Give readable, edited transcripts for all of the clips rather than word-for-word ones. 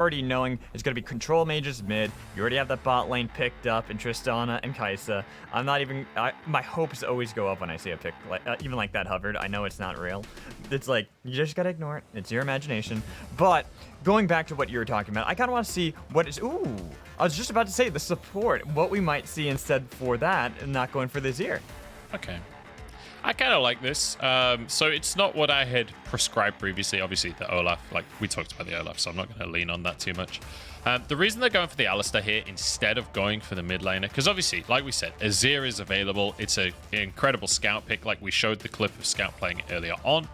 already knowing it's going to be control mages mid. You already have that bot lane picked up in Tristana and Kaisa. I'm not even, my hopes always go up when I see a pick, like, even like that hovered. I know it's not real. It's like, you just got to ignore it. It's your imagination. But going back to what you were talking about, I kind of want to see what is, ooh, I was just about to say the support, what we might see instead for that and not going for this here. Okay. I kind of like this. So it's not what I had prescribed previously. Obviously, the Olaf, like we talked about the Olaf, so I'm not going to lean on that too much. The reason they're going for the Alistar here instead of going for the mid laner, because obviously, like we said, Azir is available. It's an incredible scout pick, like we showed the clip of Scout playing it earlier on.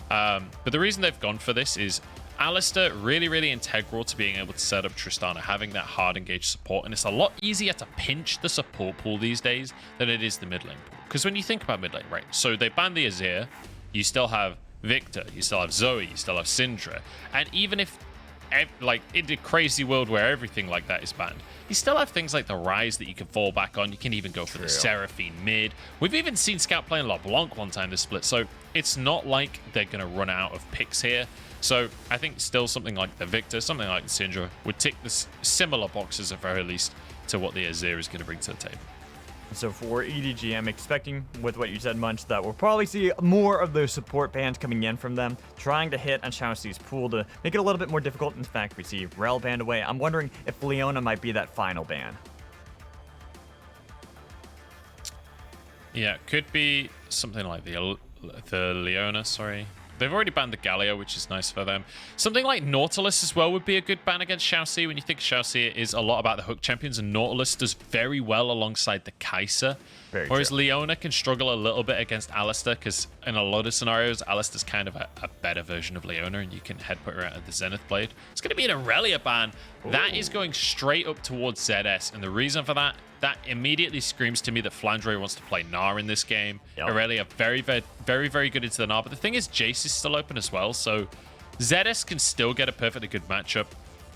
But the reason they've gone for this is Alistar really, really integral to being able to set up Tristana, having that hard engaged support, and it's a lot easier to pinch the support pool these days than it is the mid lane pool. Because when you think about mid lane, right, so they banned the Azir, you still have Victor, you still have Zoe, you still have Syndra, and even if, like, in a crazy world where everything like that is banned, you still have things like the Rise that you can fall back on. You can even go for the Seraphine mid. We've even seen Scout playing LeBlanc one time this split, so it's not like they're going to run out of picks here. So I think still something like the Victor, something like the Syndra would tick the similar boxes at very least to what the Azir is going to bring to the table. So for EDG, I'm expecting, with what you said, Munch, that we'll probably see more of those support bans coming in from them, trying to hit on ShiauC's pool to make it a little bit more difficult. In fact, we see Rel banned away. I'm wondering if Leona might be that final ban. Yeah, could be something like the Leona, sorry. They've already banned the Galio, which is nice for them. Something like Nautilus as well would be a good ban against ShiauC. When you think ShiauC is a lot about the hook champions, and Nautilus does very well alongside the Kaisa. Whereas Leona can struggle a little bit against Alistar, because in a lot of scenarios, Alistar's kind of a better version of Leona, and you can head put her out of the Zenith Blade. It's going to be an Aurelia ban. Ooh. That is going straight up towards ZS, and the reason for that, that immediately screams to me that Flandre wants to play Gnar in this game. Yep. Aurelia very, very good into the Gnar, but the thing is, Jayce is still open as well, so ZS can still get a perfectly good matchup.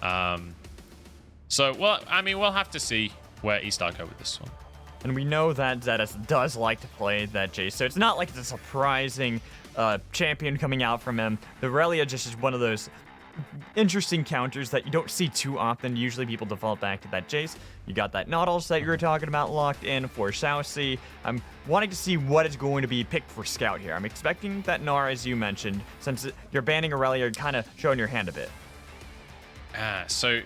Well, I mean, we'll have to see where eStar go with this one. And we know that ZS does like to play that Jayce, so it's not like it's a surprising champion coming out from him. The Aurelia just is one of those interesting counters that you don't see too often. Usually people default back to that Jayce. You got that Nautilus that you were talking about locked in for ShiauC. I'm wanting to see what is going to be picked for Scout here. I'm expecting that Gnar, as you mentioned, since you're banning Aurelia, you're kind of showing your hand a bit. So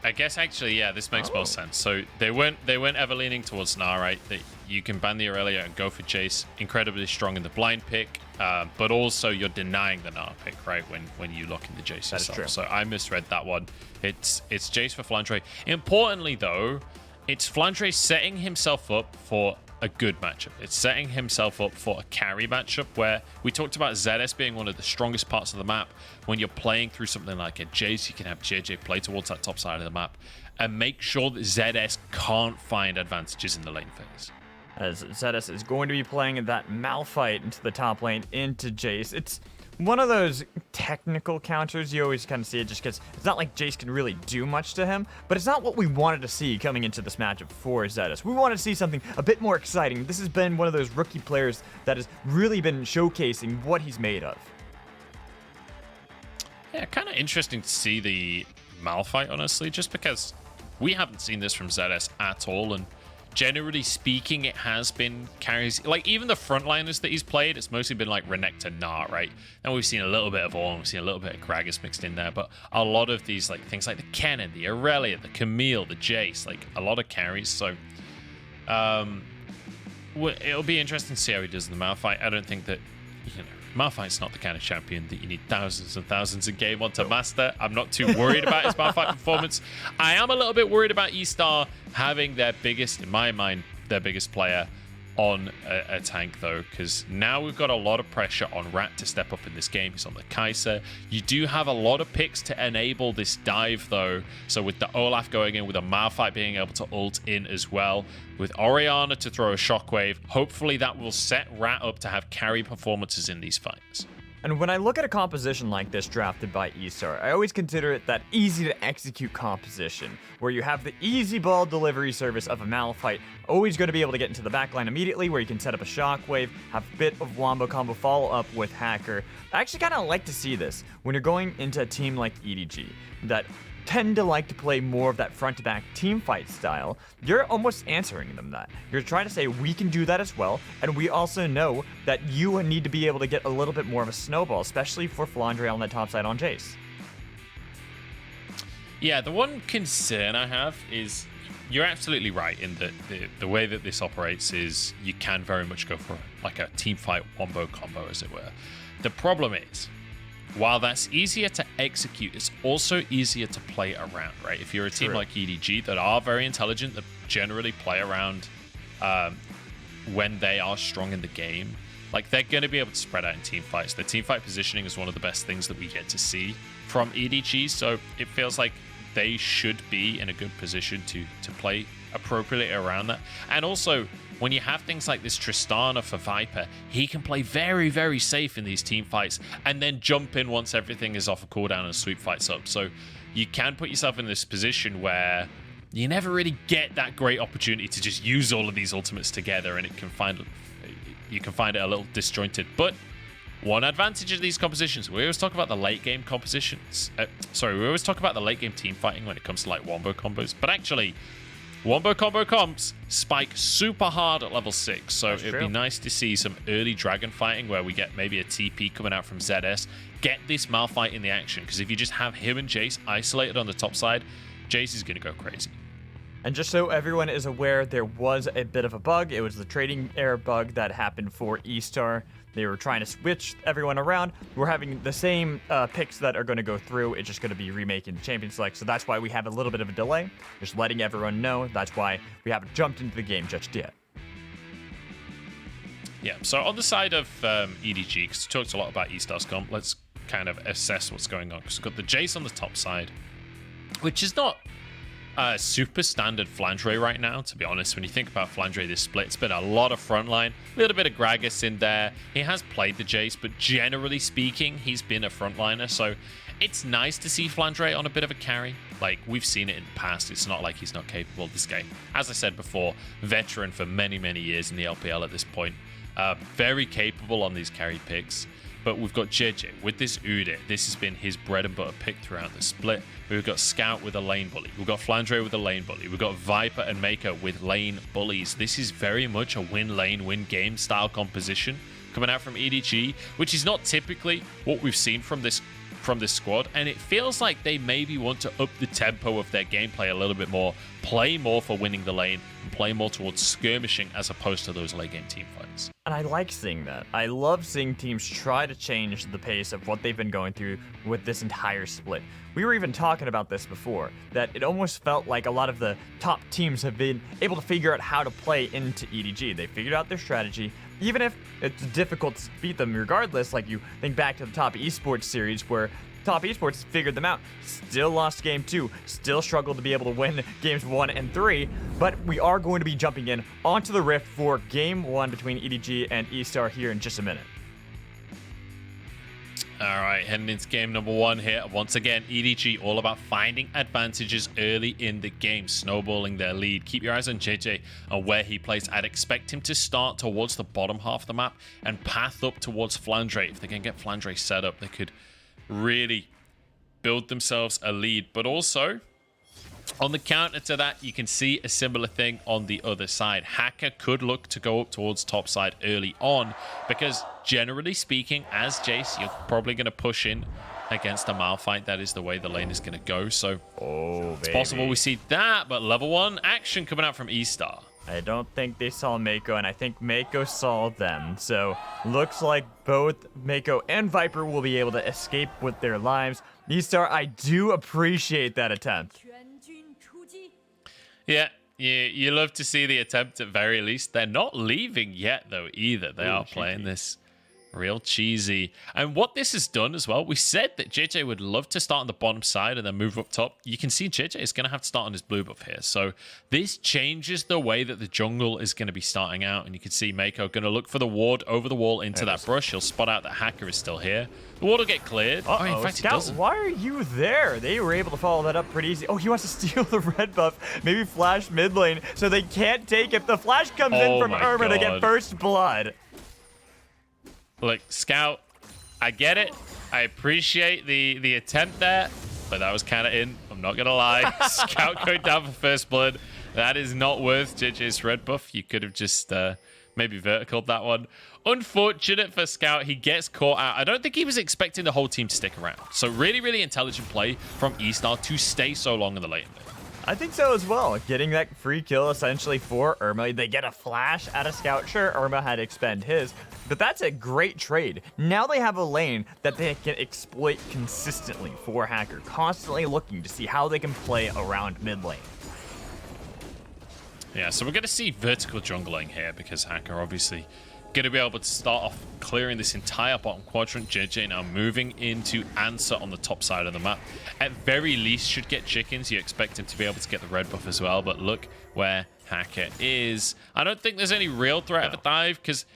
I guess actually, yeah, this makes more sense. So they weren't ever leaning towards Gnar, right? That you can ban the Aurelia and go for Jayce, incredibly strong in the blind pick, but also you're denying the Gnar pick, right? When you lock in the Jayce yourself. True. So I misread that one. It's Jayce for Flandre. Importantly though, it's Flandre setting himself up for a good matchup. It's setting himself up for a carry matchup, where we talked about ZS being one of the strongest parts of the map. When you're playing through something like a Jayce, you can have Jiejie play towards that top side of the map and make sure that ZS can't find advantages in the lane phase. As ZS is going to be playing that Malphite into the top lane, into Jayce. It's one of those technical counters. You always kind of see it just because it's not like Jayce can really do much to him, but it's not what we wanted to see coming into this matchup for ZS. We wanted to see something a bit more exciting. This has been one of those rookie players that has really been showcasing what he's made of. Yeah, kind of interesting to see the Malphite, honestly, just because we haven't seen this from ZS at all, and generally speaking, it has been carries. Like, even the frontliners that he's played, it's mostly been like Renekton, Gnar, right? And we've seen a little bit of Ornn, we've seen a little bit of Gragas mixed in there, but a lot of these, like, things like the Kennen, the Aurelia, the Camille, the Jayce, like, a lot of carries. So, it'll be interesting to see how he does in the Malphite. I don't think that, you know, Malphite's not the kind of champion that you need thousands and thousands of game on to master. I'm not too worried about his Malphite performance. I am a little bit worried about eStar having their biggest, in my mind, their biggest player on a tank, though, because now we've got a lot of pressure on Rat to step up in this game. He's on the Kaisa. You do have a lot of picks to enable this dive, though. So with the Olaf going in, with a Malphite being able to ult in as well, with Orianna to throw a shockwave, hopefully that will set Rat up to have carry performances in these fights. And when I look at a composition like this drafted by eStar, I always consider it that easy to execute composition, where you have the easy ball delivery service of a Malphite, always going to be able to get into the backline immediately, where you can set up a shockwave, have a bit of wombo combo follow up with Hacker. I actually kind of like to see this when you're going into a team like EDG that tend to like to play more of that front-to-back team fight style. You're almost answering them that. You're trying to say, we can do that as well, and we also know that you need to be able to get a little bit more of a snowball, especially for Flandre on that top side on Jayce. Yeah, the one concern I have is you're absolutely right in that the way that this operates is you can very much go for like a team fight wombo combo, as it were. The problem is, while that's easier to execute, it's also easier to play around, right? If you're a team like EDG that are very intelligent, that generally play around when they are strong in the game, like they're going to be able to spread out in team fights. The team fight positioning is one of the best things that we get to see from EDG, so it feels like they should be in a good position to play appropriately around that. And also, when you have things like this Tristana for Viper, he can play very, very safe in these team fights and then jump in once everything is off a cooldown and sweep fights up. So you can put yourself in this position where you never really get that great opportunity to just use all of these ultimates together, and you can find it a little disjointed. But one advantage of these compositions, we always talk about the late game compositions. We always talk about the late game team fighting when it comes to like wombo combos, but actually, wombo combo comps spike super hard at level 6, so it'd be nice to see some early dragon fighting where we get maybe a TP coming out from ZS, get this Malphite in the action, because if you just have him and Jayce isolated on the top side, Jayce is going to go crazy. And just so everyone is aware, there was a bit of a bug. It was the trading error bug that happened for eStar. They were trying to switch everyone around. We're having the same picks that are going to go through. It's just going to be remaking the champion select. So that's why we have a little bit of a delay. Just letting everyone know. That's why we haven't jumped into the game just yet. Yeah, so on the side of EDG, because we talked a lot about eStar's comp, let's kind of assess what's going on. Because we've got the Jayce on the top side, which is not super standard Flandre right now, to be honest. When you think about Flandre this split, it's been a lot of frontline, a little bit of Gragas in there. He has played the Jayce, but generally speaking, he's been a frontliner, so it's nice to see Flandre on a bit of a carry. Like, we've seen it in the past. It's not like he's not capable of this game. As I said before, veteran for many, many years in the LPL at this point. Very capable on these carry picks. But we've got Jiejie with this Udyr. This has been his bread and butter pick throughout the split. We've got Scout with a lane bully. We've got Flandre with a lane bully. We've got Viper and Meiko with lane bullies. This is very much a win lane, win game style composition coming out from EDG, which is not typically what we've seen from this squad. And it feels like they maybe want to up the tempo of their gameplay a little bit more, play more for winning the lane, and play more towards skirmishing as opposed to those late game team fights. And I like seeing that. I love seeing teams try to change the pace of what they've been going through with this entire split. We were even talking about this before, that it almost felt like a lot of the top teams have been able to figure out how to play into EDG. They figured out their strategy, even if it's difficult to beat them regardless. Like, you think back to the top esports series where top esports figured them out, still lost game 2, still struggled to be able to win games 1 and 3, but we are going to be jumping in onto the Rift for game 1 between EDG and eStar here in just a minute. All right, heading into game number 1 here. Once again, EDG all about finding advantages early in the game, snowballing their lead. Keep your eyes on Jiejie and where he plays. I'd expect him to start towards the bottom half of the map and path up towards Flandre. If they can get Flandre set up, they could really build themselves a lead. But also, on the counter to that, you can see a similar thing on the other side. Hacker could look to go up towards top side early on, because generally speaking, as Jayce, you're probably going to push in against a Malphite. That is the way the lane is going to go. So it's possible we see that, but level 1 action coming out from eStar. I don't think they saw Meiko, and I think Meiko saw them. So looks like both Meiko and Viper will be able to escape with their lives. eStar, I do appreciate that attempt. Yeah, you love to see the attempt at very least. They're not leaving yet, though, either. They are playing this Real cheesy. And what this has done as well, we said that Jiejie would love to start on the bottom side and then move up top. You can see Jiejie is going to have to start on his blue buff here. So this changes the way that the jungle is going to be starting out. And you can see Meiko going to look for the ward over the wall into that brush. He'll spot out that Hacker is still here. The ward will get cleared. Uh-oh. Oh, in fact, Scout, it doesn't. why are you there? They were able to follow that up pretty easy. Oh, he wants to steal the red buff. Maybe flash mid lane so they can't take it. The flash comes in from Irma to get first blood. Look, Scout, I get it. I appreciate the attempt there, but that was kind of in. I'm not going to lie. Scout going down for first blood. That is not worth Jiejie's red buff. You could have just maybe verticaled that one. Unfortunate for Scout. He gets caught out. I don't think he was expecting the whole team to stick around. So really, really intelligent play from eStar to stay so long in the lane. I think so as well. Getting that free kill essentially for Irma. They get a flash out of Scout. Sure, Irma had to expend his, but that's a great trade. Now they have a lane that they can exploit consistently for Hacker, constantly looking to see how they can play around mid lane. Yeah, so we're going to see vertical jungling here because Hacker obviously going to be able to start off clearing this entire bottom quadrant. Jiejie now moving into answer on the top side of the map. At very least should get chickens. You expect him to be able to get the red buff as well, but look where Hacker is. I don't think there's any real threat of a dive because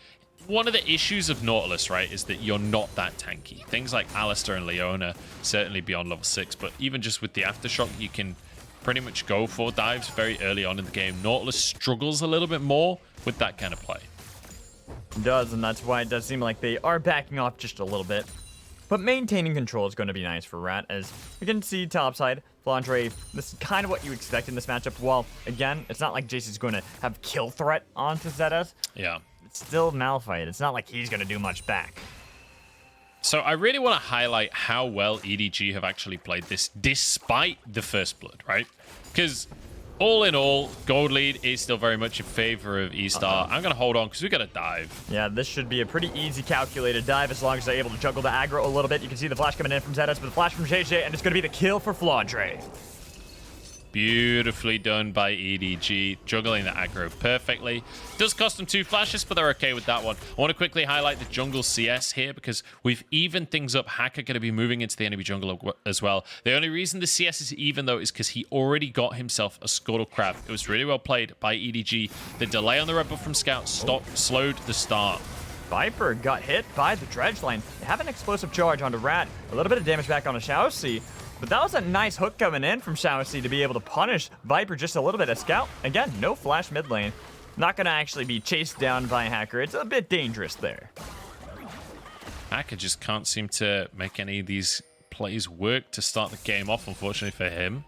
one of the issues of Nautilus, right, is that you're not that tanky. Things like Alistar and Leona certainly beyond level 6, but even just with the Aftershock, you can pretty much go for dives very early on in the game. Nautilus struggles a little bit more with that kind of play. It does, and that's why it does seem like they are backing off just a little bit. But maintaining control is going to be nice for Rat, as you can see topside, Flandre, this is kind of what you expect in this matchup. While, again, it's not like Jayce is going to have kill threat onto ZS. Yeah. It's still Malphite. It's not like he's going to do much back. So I really want to highlight how well EDG have actually played this despite the first blood, right? Because all in all, gold lead is still very much in favor of eStar. I'm going to hold on because we got to dive. Yeah, this should be a pretty easy calculated dive as long as they're able to juggle the aggro a little bit. You can see the flash coming in from ZS, but the flash from Jiejie, and it's going to be the kill for Flandre. Beautifully done by EDG, juggling the aggro perfectly. Does cost them 2 flashes, but they're okay with that one. I want to quickly highlight the jungle CS here because we've evened things up. Hacker going to be moving into the enemy jungle as well. The only reason the CS is even, though, is because he already got himself a Scuttle Crab. It was really well played by EDG. The delay on the red buff from Scout slowed the start. Viper got hit by the dredge line. They have an explosive charge onto Rat. A little bit of damage back on a ShiauC. But that was a nice hook coming in from ShiauC to be able to punish Viper just a little bit. A Scout, again, no flash mid lane. Not going to actually be chased down by Hacker. It's a bit dangerous there. Hacker just can't seem to make any of these plays work to start the game off, unfortunately for him.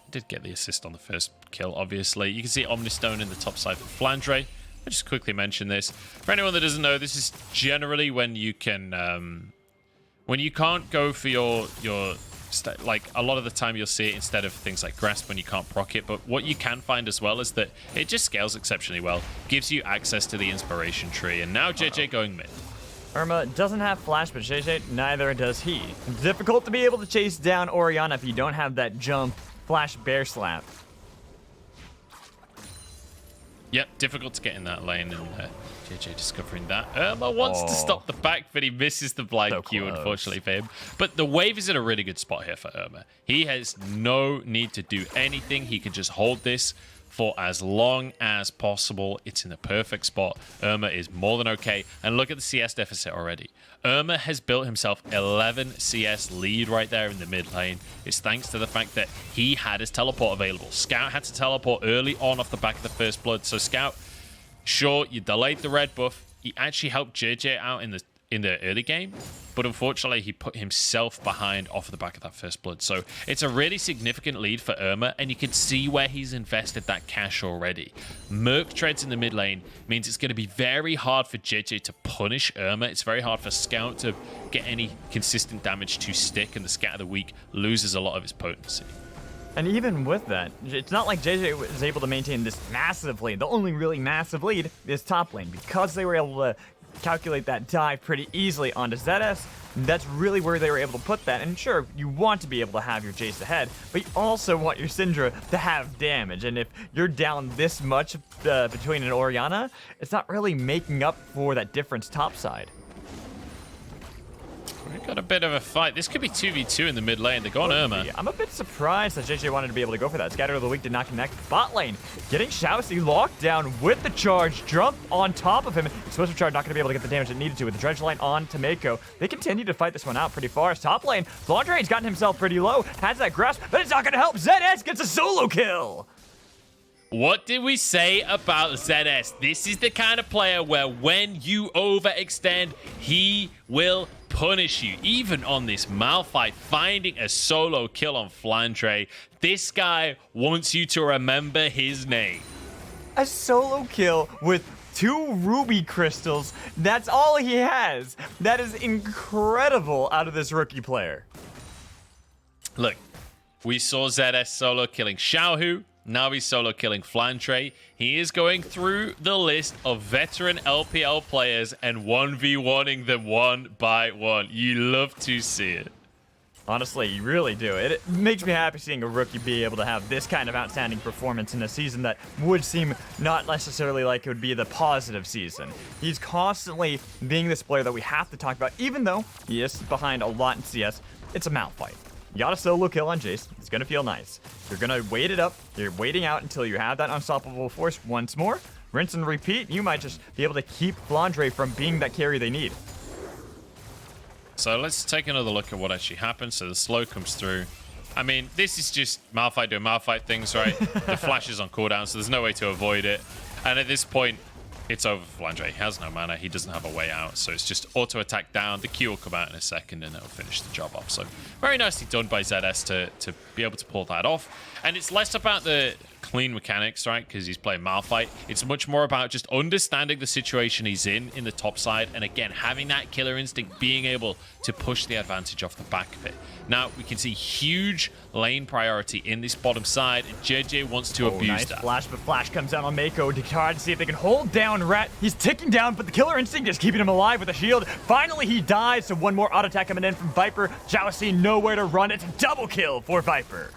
Did get the assist on the first kill, obviously. You can see Omnistone in the top side for Flandre. I'll just quickly mention this. For anyone that doesn't know, this is generally when you can... when you can't go for your like a lot of the time you'll see it instead of things like grasp when you can't proc it, but what you can find as well is that it just scales exceptionally well, gives you access to the inspiration tree. And now Jiejie going mid. Irma doesn't have flash, but Jiejie, neither does he. It's difficult to be able to chase down Orianna if you don't have that jump flash bear slap. Yep, difficult to get in that lane, and Jiejie discovering that. Irma wants to stop the back, but he misses the blind Q, unfortunately for him. But the wave is in a really good spot here for Irma. He has no need to do anything. He can just hold this for as long as possible. It's in the perfect spot. Irma is more than okay. And look at the CS deficit already. Irma has built himself 11 CS lead right there in the mid lane. It's thanks to the fact that he had his teleport available. Scout had to teleport early on off the back of the first blood. So Scout, sure, you delayed the red buff. He actually helped Jiejie out in the early game, but unfortunately he put himself behind off the back of that first blood. So it's a really significant lead for Irma, and you can see where he's invested that cash already. Merc treads in the mid lane means it's going to be very hard for Jiejie to punish Irma. It's very hard for Scout to get any consistent damage to stick, and the Scat of the Week loses a lot of its potency. And even with that, it's not like Jiejie was able to maintain this massive lead. The only really massive lead is top lane, because they were able to calculate that dive pretty easily onto ZS. That's really where they were able to put that. And sure, you want to be able to have your Jayce ahead, but you also want your Syndra to have damage. And if you're down this much between an Orianna, it's not really making up for that difference topside. We've got a bit of a fight. This could be 2v2 in the mid lane. They're going Irma. I'm a bit surprised that Jiejie wanted to be able to go for that. Scatter of the Week did not connect. Bot lane getting ShiauC locked down with the charge. Jump on top of him. Explosive charge not going to be able to get the damage it needed to with the dredge line on to Meiko. They continue to fight this one out pretty far. Top lane, Flandre's gotten himself pretty low. Has that grasp, but it's not going to help. ZS gets a solo kill. What did we say about ZS? This is the kind of player where when you overextend, he will punish you. Even on this Malphite, finding a solo kill on Flandre, this guy wants you to remember his name. A solo kill with 2 ruby crystals. That's all he has. That is incredible out of this rookie player. Look, we saw ZS solo killing ShiauC. Now he's solo killing Flandre. He is going through the list of veteran LPL players and 1v1ing them one by one. You love to see it. Honestly, you really do. It makes me happy seeing a rookie be able to have this kind of outstanding performance in a season that would seem not necessarily like it would be the positive season. He's constantly being this player that we have to talk about, even though he is behind a lot in CS. It's a Malphite. You got a solo kill on Jayce. It's going to feel nice. You're going to wait it up. You're waiting out until you have that unstoppable force once more. Rinse and repeat. You might just be able to keep Flandre from being that carry they need. So let's take another look at what actually happened. So the slow comes through. I mean, this is just Malphite doing Malphite things, right? The flash is on cooldown, so there's no way to avoid it. And at this point, it's over for Flandre. He has no mana. He doesn't have a way out. So it's just auto attack down. The Q will come out in a second and it'll finish the job off. So very nicely done by ZS to be able to pull that off. And it's less about the clean mechanics, right? Because he's playing Malphite. It's much more about just understanding the situation he's in the top side. And again, having that killer instinct, being able to push the advantage off the back of it. Now, we can see huge lane priority in this bottom side. And Jiejie wants to abuse nice that. Flash, but Flash comes down on Meiko to try to see if they can hold down Rat. He's ticking down, but the killer instinct is keeping him alive with a shield. Finally, he dies, so one more auto attack coming in from Viper. ShiauC nowhere to run. It's a double kill for Viper.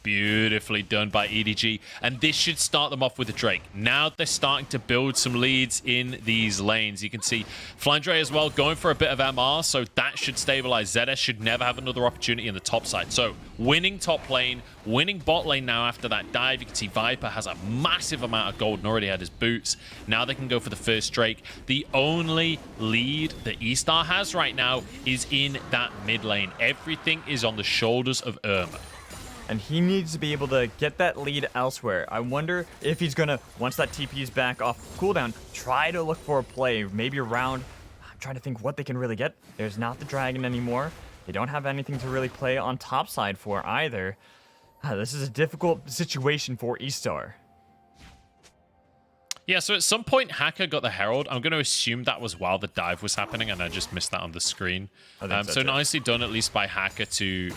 Beautifully done by EDG, and this should start them off with a Drake. Now they're starting to build some leads in these lanes. You can see Flandre as well going for a bit of MR, so that should stabilize. ZS should never have another opportunity in the top side. So winning top lane, winning bot lane now after that dive. You can see Viper has a massive amount of gold and already had his boots. Now they can go for the first Drake. The only lead that eStar has right now is in that mid lane. Everything is on the shoulders of Irma. And he needs to be able to get that lead elsewhere. I wonder if he's going to, once that TP's back off cooldown, try to look for a play, maybe around. I'm trying to think what they can really get. There's not the dragon anymore. They don't have anything to really play on top side for either. This is a difficult situation for eStar. Yeah, so at some point, Hacker got the Herald. I'm going to assume that was while the dive was happening, and I just missed that on the screen. So nicely done, at least by Hacker, to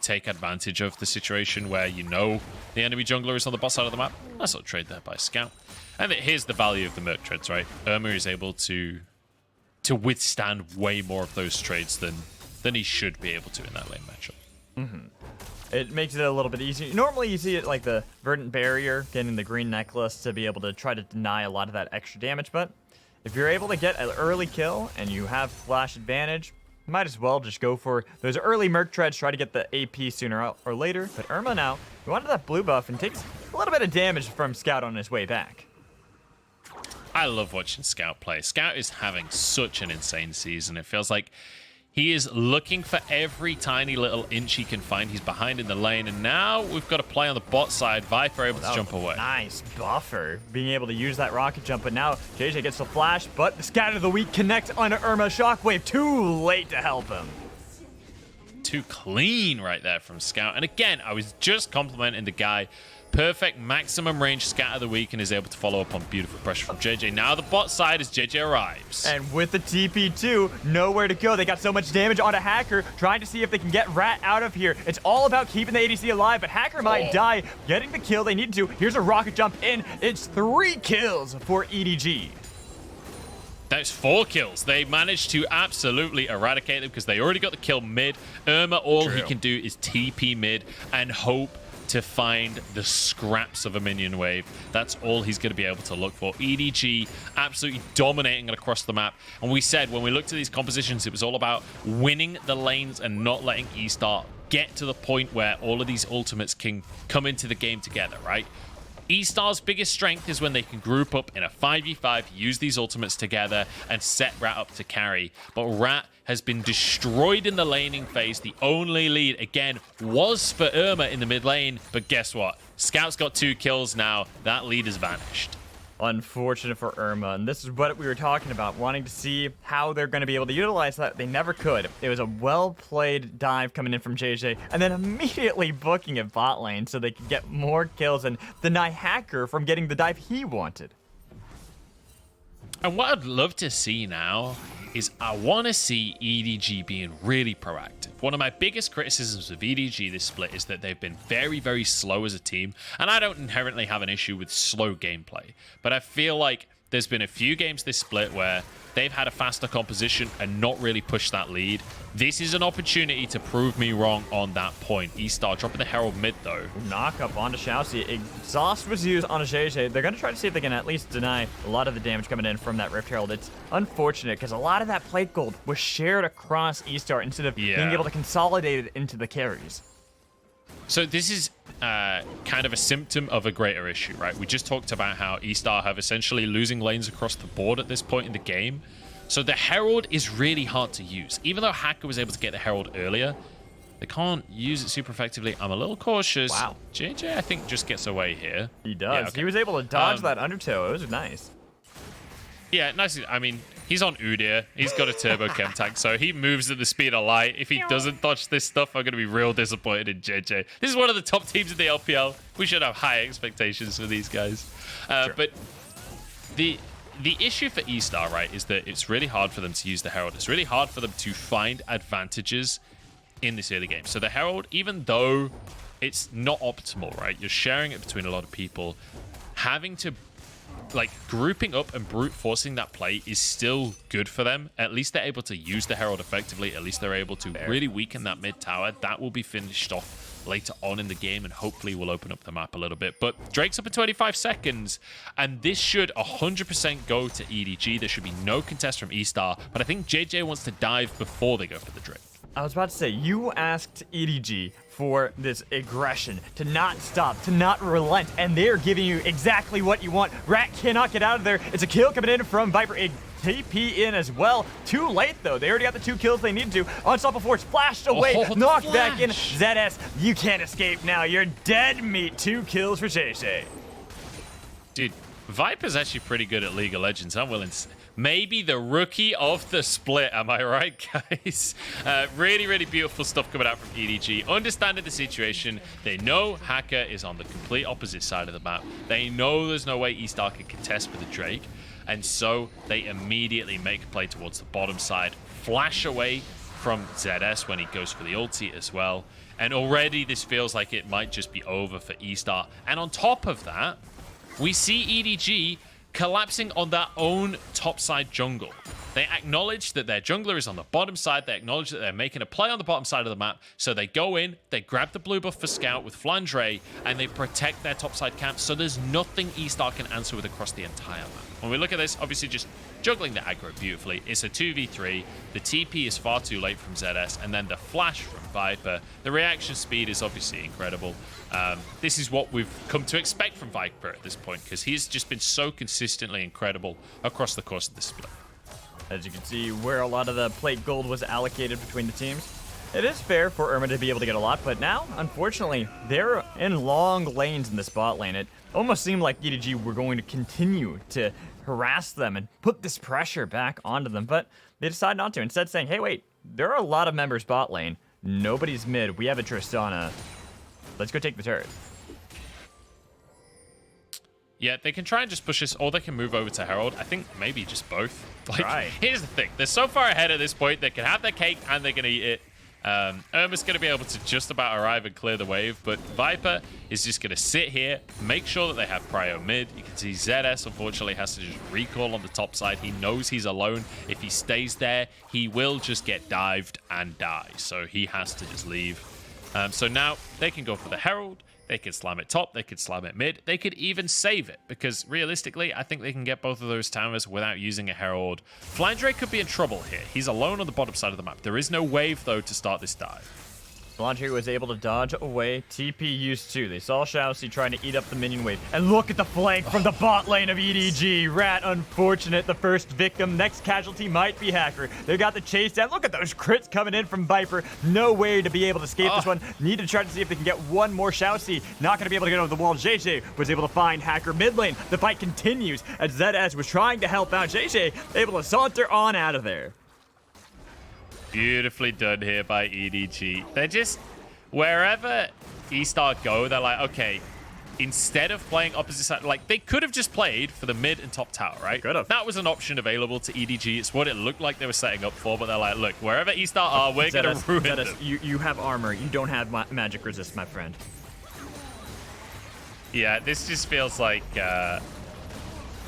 take advantage of the situation where you know the enemy jungler is on the bot side of the map. Nice little trade there by Scout. And here's the value of the Merc trades, right? Irma is able to withstand way more of those trades than he should be able to in that lane matchup. It makes it a little bit easier. Normally you see it like the Verdant Barrier, getting the green necklace to be able to try to deny a lot of that extra damage, but if you're able to get an early kill and you have flash advantage, might as well just go for those early Merc treads, try to get the AP sooner or later. But Irma now, he wanted that blue buff and takes a little bit of damage from Scout on his way back. I love watching Scout play. Scout is having such an insane season. It feels like he is looking for every tiny little inch he can find. He's behind in the lane, and now we've got a play on the bot side. Viper able to jump away. Nice buffer, being able to use that rocket jump, but now Jiejie gets the flash, but the Scatter of the Week connects on Irma. Shockwave, too late to help him. Too clean right there from Scout. And again, I was just complimenting the guy. Perfect maximum range Scatter of the Week and is able to follow up on beautiful pressure from Jiejie. Now the bot side as Jiejie arrives. And with the TP2, nowhere to go. They got so much damage on a Hacker, trying to see if they can get Rat out of here. It's all about keeping the ADC alive, but Hacker might die, getting the kill they need to. Here's a rocket jump in. It's 3 kills for EDG. That's 4 kills. They managed to absolutely eradicate them because they already got the kill mid. All he can do is TP mid and hope to find the scraps of a minion wave. That's all he's going to be able to look for. EDG absolutely dominating across the map. And we said when we looked at these compositions, it was all about winning the lanes and not letting eStar get to the point where all of these ultimates can come into the game together, right? eStar's biggest strength is when they can group up in a 5v5, use these ultimates together, and set Rat up to carry. But Rat has been destroyed in the laning phase. The only lead, again, was for Irma in the mid lane. But guess what? Scout's got 2 kills now. That lead has vanished. Unfortunate for Irma, and this is what we were talking about, wanting to see how they're going to be able to utilize that. They never could. It was a well-played dive coming in from Jiejie, and then immediately booking a bot lane so they could get more kills and deny Hacker from getting the dive he wanted. And what I'd love to see now is I want to see EDG being really proactive. One of my biggest criticisms of EDG this split is that they've been very, very slow as a team. And I don't inherently have an issue with slow gameplay. But I feel like there's been a few games this split where they've had a faster composition and not really pushed that lead. This is an opportunity to prove me wrong on that point. eStar dropping the Herald mid, though. Knock up onto ShiauC. Exhaust was used on a Jiejie. They're going to try to see if they can at least deny a lot of the damage coming in from that Rift Herald. It's unfortunate because a lot of that plate gold was shared across eStar instead of being able to consolidate it into the carries. So this is kind of a symptom of a greater issue, right? We just talked about how eStar have essentially losing lanes across the board at this point in the game. So the Herald is really hard to use. Even though Hacker was able to get the Herald earlier, they can't use it super effectively. I'm a little cautious. Wow. Jiejie, I think, just gets away here. He does. Yeah, okay. He was able to dodge that undertow. It was nice. Yeah, nice. I mean, he's on Udyr. He's got a turbo chem tank, so he moves at the speed of light. If he doesn't dodge this stuff, I'm going to be real disappointed in Jiejie. This is one of the top teams in the LPL. We should have high expectations for these guys. Sure. But the issue for eStar, right, is that it's really hard for them to use the Herald. It's really hard for them to find advantages in this early game. So the Herald, even though it's not optimal, right, you're sharing it between a lot of people, having to grouping up and brute forcing that play is still good for them. At least they're able to use the Herald effectively. At least they're able to really weaken that mid tower. That will be finished off later on in the game and hopefully will open up the map a little bit. But Drake's up in 25 seconds and this should 100% go to EDG. There should be no contest from eStar, but I think Jiejie wants to dive before they go for the Drake. I was about to say, you asked EDG for this aggression, to not stop, to not relent, and they're giving you exactly what you want. Rat cannot get out of there. It's a kill coming in from Viper. A TP in as well. Too late, though. They already got the 2 kills they needed to. Unstoppable Force flashed away, knocked back in. ZS, you can't escape now. You're dead meat. 2 kills for Jayce. Dude, Viper's actually pretty good at League of Legends. I'm willing to... Maybe the rookie of the split, am I right, guys? Really, really beautiful stuff coming out from EDG. Understanding the situation, they know Hacker is on the complete opposite side of the map. They know there's no way eStar can contest with the Drake. And so they immediately make a play towards the bottom side, flash away from ZS when he goes for the ulti as well. And already this feels like it might just be over for eStar. And on top of that, we see EDG collapsing on their own topside jungle. They acknowledge that their jungler is on the bottom side. They acknowledge that they're making a play on the bottom side of the map. So they go in, they grab the blue buff for Scout with Flandre, and they protect their topside camp. So there's nothing eStar can answer with across the entire map. When we look at this, obviously just juggling the aggro beautifully. It's a 2v3. The TP is far too late from ZS, and then the flash from Viper. The reaction speed is obviously incredible. This is what we've come to expect from Viper at this point, because he's just been so consistently incredible across the course of this split. As you can see, where a lot of the plate gold was allocated between the teams, it is fair for Irma to be able to get a lot, but now, unfortunately, they're in long lanes in this bot lane. It almost seemed like EDG were going to continue to harass them and put this pressure back onto them, but they decide not to. Instead saying, hey, wait, there are a lot of members bot lane. Nobody's mid. We have a Tristana. Let's go take the turret. Yeah, they can try and just push this, or they can move over to Herald. I think maybe just both. Here's the thing. They're so far ahead at this point, they can have their cake and they can eat it. Irma's going to be able to just about arrive and clear the wave, but Viper is just going to sit here, make sure that they have prio mid. You can see ZS, unfortunately, has to just recall on the top side. He knows he's alone. If he stays there, he will just get dived and die, so he has to just leave. So now they can go for the Herald. They could slam it top, they could slam it mid, they could even save it, because realistically, I think they can get both of those towers without using a Herald. Flandre could be in trouble here. He's alone on the bottom side of the map. There is no wave, though, to start this dive. Flandre was able to dodge away. TP used to. They saw ShiauC trying to eat up the minion wave. And look at the flank from the bot lane of EDG. Rat, unfortunate, the first victim. Next casualty might be Hacker. They got the chase down. Look at those crits coming in from Viper. No way to be able to escape this one. Need to try to see if they can get one more ShiauC. Not going to be able to get over the wall. Jiejie was able to find Hacker mid lane. The fight continues as ZS was trying to help out. Jiejie able to saunter on out of there. Beautifully done here by EDG. They're just, wherever eStar go, they're like, okay, instead of playing opposite side, like they could have just played for the mid and top tower, right? Could have. That was an option available to EDG. It's what it looked like they were setting up for, but they're like, look, wherever eStar are, we're going to ruin them. You have armor. You don't have magic resist, my friend. Yeah, this just feels like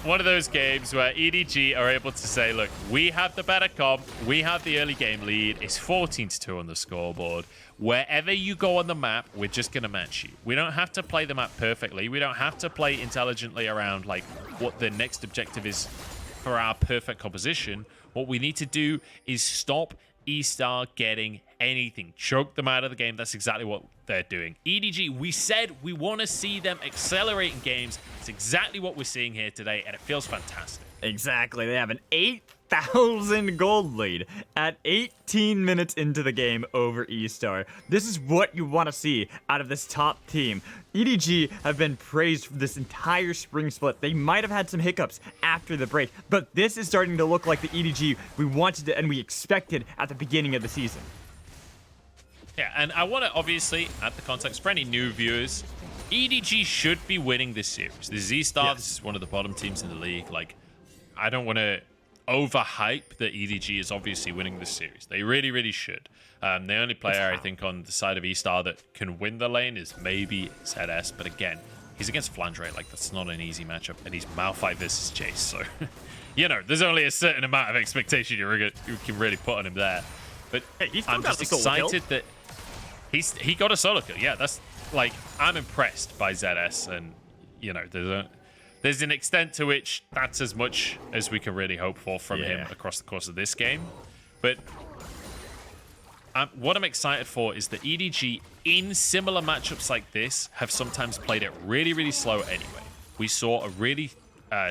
one of those games where EDG are able to say, look, we have the better comp, we have the early game lead, it's 14-2 on the scoreboard. Wherever you go on the map, we're just going to match you. We don't have to play the map perfectly. We don't have to play intelligently around like what the next objective is for our perfect composition. What we need to do is stop eStar getting anything. Choke them out of the game. That's exactly what they're doing. EDG, we said we want to see them accelerating games. It's exactly what we're seeing here today, and it feels fantastic. Exactly. They have an 8,000 gold lead at 18 minutes into the game over eStar. This is what you want to see out of this top team. EDG have been praised for this entire spring split. They might have had some hiccups after the break, but this is starting to look like the EDG we wanted to and we expected at the beginning of the season. Yeah, and I want to obviously add the context for any new viewers. EDG should be winning this series. This is eStar. Yes. This is one of the bottom teams in the league. Like, I don't want to overhype that EDG is obviously winning this series. They really, really should. The only player I think on the side of eStar that can win the lane is maybe ZS, but again, he's against Flandre. Like, that's not an easy matchup, and he's Malphite versus Jayce, so you know, there's only a certain amount of expectation you can really put on him there. But hey, I'm just excited that he got a solo kill. Yeah, that's like, I'm impressed by ZS, and you know, there's an extent to which that's as much as we can really hope for from him across the course of this game. But what I'm excited for is that EDG, in similar matchups like this, have sometimes played it really, really slow anyway. We saw a really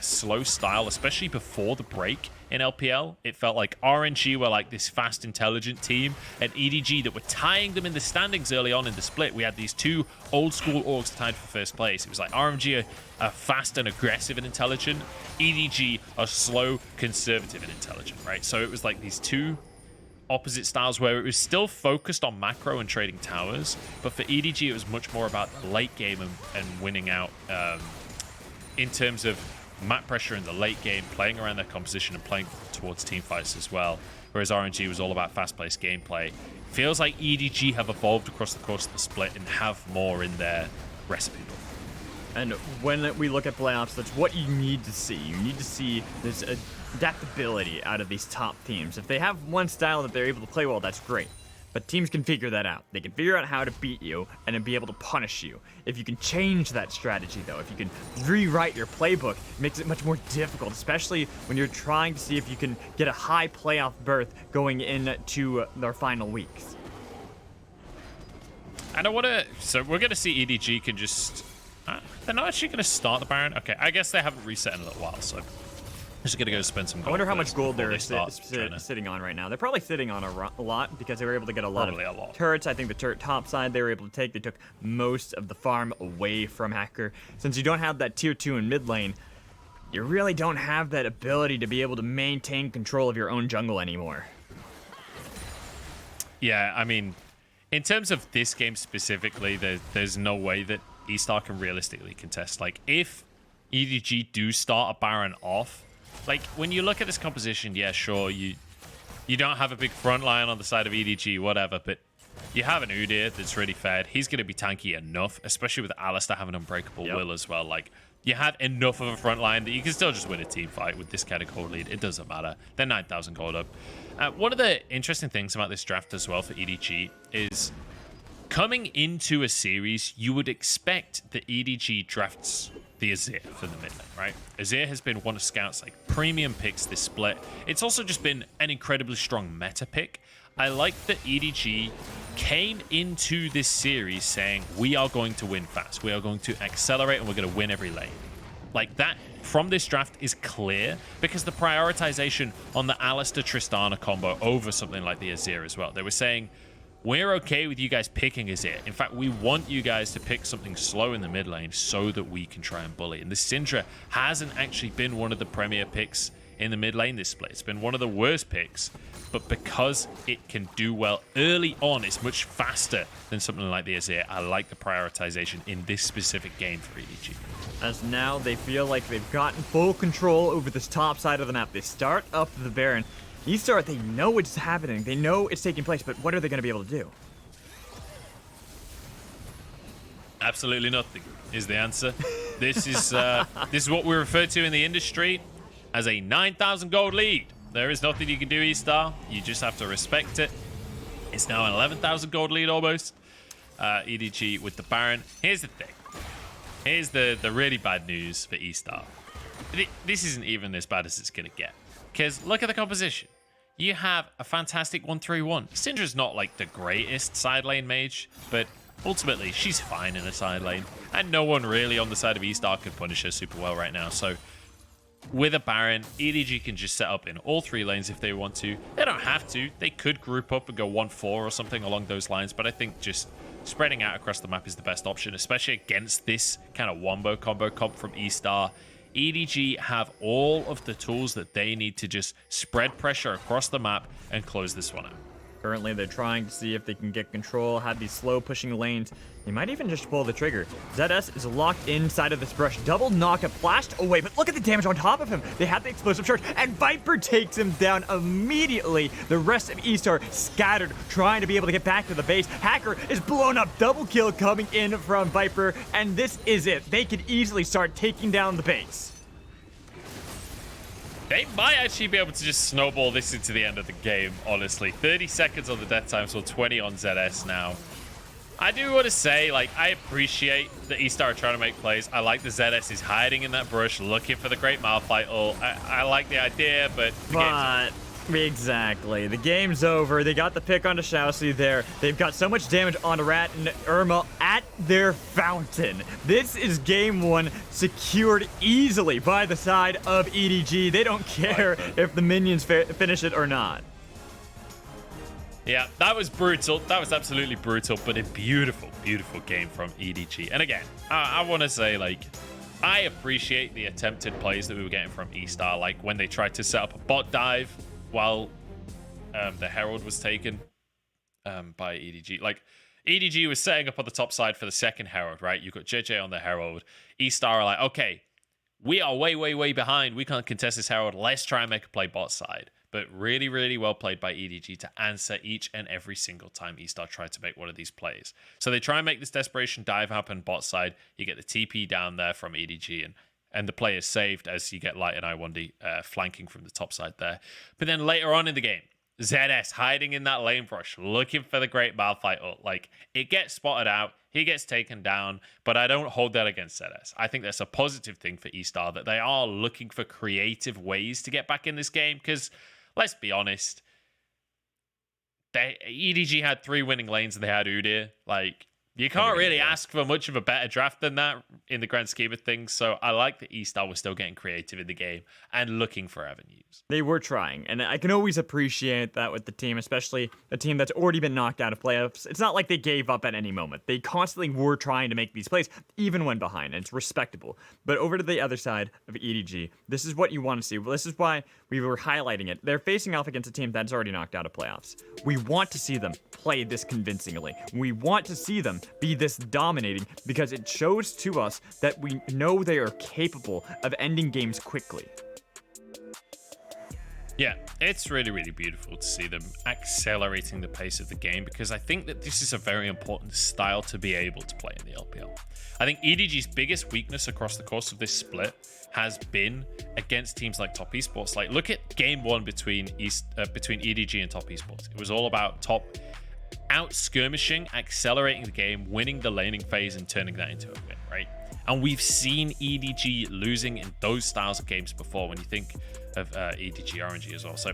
slow style, especially before the break in LPL. It felt like RNG were like this fast, intelligent team, and EDG that were tying them in the standings early on in the split. We had these two old school orgs tied for first place. It was like RNG are fast and aggressive and intelligent. EDG are slow, conservative and intelligent, right? So it was like these two opposite styles where it was still focused on macro and trading towers, but for EDG it was much more about the late game and winning out in terms of map pressure in the late game, playing around their composition and playing towards team fights as well, whereas RNG was all about fast-paced gameplay. Feels like EDG have evolved across the course of the split and have more in their recipe book. And when we look at playoffs, that's what you need to see. You need to see this adaptability out of these top teams. If they have one style that they're able to play well, that's great. But teams can figure that out. They can figure out how to beat you and then be able to punish you. If you can change that strategy, though, if you can rewrite your playbook, it makes it much more difficult, especially when you're trying to see if you can get a high playoff berth going into their final weeks. And so we're going to see EDG can just, they're not actually going to start the Baron. Okay, I guess they haven't reset in a little while, so I'm just going to go spend some gold. I wonder how much gold they're sitting on right now. They're probably sitting on a lot because they were able to get a lot of turrets. I think the turret top side they were able to take. They took most of the farm away from Hacker. Since you don't have that tier 2 in mid lane, you really don't have that ability to be able to maintain control of your own jungle anymore. Yeah, I mean, in terms of this game specifically, there's no way that eStar can realistically contest. Like, if EDG do start a Baron off, like, when you look at this composition, yeah, sure, you don't have a big front line on the side of EDG, whatever, but You have an Udyr that's really fed. He's going to be tanky enough, especially with Alistar having Unbreakable Will as well. Like, you have enough of a front line that you can still just win a team fight with this kind of gold lead. It doesn't matter. They're 9,000 gold up. One of the interesting things about this draft as well for EDG is coming into a series, you would expect that EDG drafts the Azir for the mid lane, right? Azir has been one of Scout's like premium picks this split. It's also just been an incredibly strong meta pick. I like that EDG came into this series saying, we are going to win fast. We are going to accelerate and we're going to win every lane. Like that from this draft is clear because the prioritization on the Alistar Tristana combo over something like the Azir as well. They were saying, we're okay with you guys picking Azir. In fact, we want you guys to pick something slow in the mid lane so that we can try and bully. And the Syndra hasn't actually been one of the premier picks in the mid lane this split. It's been one of the worst picks, but because it can do well early on, it's much faster than something like the Azir. I like the prioritization in this specific game for EDG. As now they feel like they've gotten full control over this top side of the map. They start up the Baron. eStar, they know it's happening. They know it's taking place, but what are they going to be able to do? Absolutely nothing is the answer. This is what we refer to in the industry as a 9,000 gold lead. There is nothing you can do, eStar. You just have to respect it. It's now an 11,000 gold lead almost. EDG with the Baron. Here's the thing. Here's the really bad news for eStar. This isn't even as bad as it's going to get. Because look at the composition. You have a fantastic 1-3-1. Syndra's not like the greatest side lane mage, but ultimately she's fine in a side lane. And no one really on the side of eStar can punish her super well right now. So with a Baron, EDG can just set up in all three lanes if they want to. They don't have to. They could group up and go 1-4 or something along those lines, but I think just spreading out across the map is the best option, especially against this kind of wombo combo comp from eStar. EDG have all of the tools that they need to just spread pressure across the map and close this one out. Currently, they're trying to see if they can get control, have these slow pushing lanes. They might even just pull the trigger. ZS is locked inside of this brush. Double knockup flashed away, but look at the damage on top of him. They have the explosive charge, and Viper takes him down immediately. The rest of eStar scattered, trying to be able to get back to the base. Hacker is blown up. Double kill coming in from Viper, and this is it. They could easily start taking down the base. They might actually be able to just snowball this into the end of the game, honestly. 30 seconds on the death time, so 20 on ZS now. I do want to say, like, I appreciate that eStar are trying to make plays. I like the ZS is hiding in that brush, looking for the great Malphite ult. I like the idea, but the game's over. Exactly. The game's over. They got the pick onto ShiauC there. They've got so much damage on Rat and Irma at their fountain. This is game one, secured easily by the side of EDG. They don't care if the minions finish it or not. Yeah, that was brutal. That was absolutely brutal, but a beautiful, beautiful game from EDG. And again, I want to say, like, I appreciate the attempted plays that we were getting from eStar, like when they tried to set up a bot dive while the Herald was taken by EDG. Like, EDG was setting up on the top side for the second Herald, right? You've got Jiejie on the Herald. eStar are like, okay, we are way, way, way behind. We can't contest this Herald. Let's try and make a play bot side. But really, really well played by EDG to answer each and every single time eStar tried to make one of these plays. So they try and make this desperation dive happen bot side. You get the TP down there from EDG, and the play is saved as you get Light and I1D flanking from the top side there. But then later on in the game, ZS hiding in that lane brush, looking for the great Malphite ult. Like, it gets spotted out, he gets taken down, but I don't hold that against ZS. I think that's a positive thing for eStar, that they are looking for creative ways to get back in this game, because let's be honest, EDG had 3 winning lanes and they had Udyr. Like, you can't really ask for much of a better draft than that in the grand scheme of things. So I like that eStar was still getting creative in the game and looking for avenues. They were trying, and I can always appreciate that with the team, especially a team that's already been knocked out of playoffs. It's not like they gave up at any moment. They constantly were trying to make these plays, even when behind, and it's respectable. But over to the other side of EDG, this is what you want to see. This is why we were highlighting it. They're facing off against a team that's already knocked out of playoffs. We want to see them play this convincingly. We want to see them be this dominating, because it shows to us that we know they are capable of ending games quickly. Yeah, it's really, really beautiful to see them accelerating the pace of the game, because I think that this is a very important style to be able to play in the LPL. I think EDG's biggest weakness across the course of this split has been against teams like Top Esports. Like, look at game one between EDG and Top Esports. It was all about Top out skirmishing, accelerating the game, winning the laning phase, and turning that into a win, right? And we've seen EDG losing in those styles of games before, when you think of EDG RNG as well. So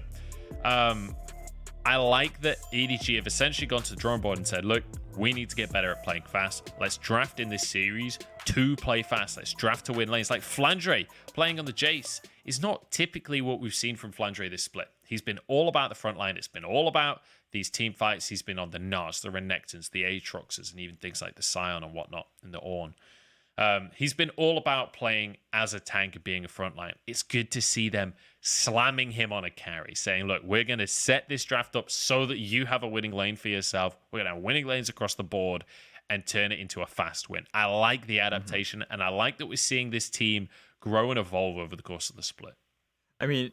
I like that EDG have essentially gone to the drawing board and said, look, we need to get better at playing fast. Let's draft in this series to play fast. Let's draft to win lanes. Like Flandre playing on the Jayce is not typically what we've seen from Flandre this split. He's been all about the front line. It's been all about these team fights. He's been on the Nas, the Renekton's, the Aatroxes, and even things like the Scion and whatnot, and the Ornn. He's been all about playing as a tank and being a frontline. It's good to see them slamming him on a carry, saying, look, we're going to set this draft up so that you have a winning lane for yourself. We're going to have winning lanes across the board and turn it into a fast win. I like the adaptation, and I like that we're seeing this team grow and evolve over the course of the split. I mean,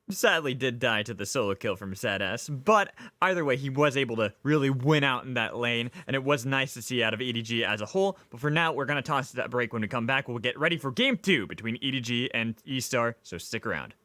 sadly did die to the solo kill from ZS, but either way, he was able to really win out in that lane, and it was nice to see out of EDG as a whole. But for now, we're going to toss that break. When we come back, we'll get ready for Game 2 between EDG and eStar, so stick around.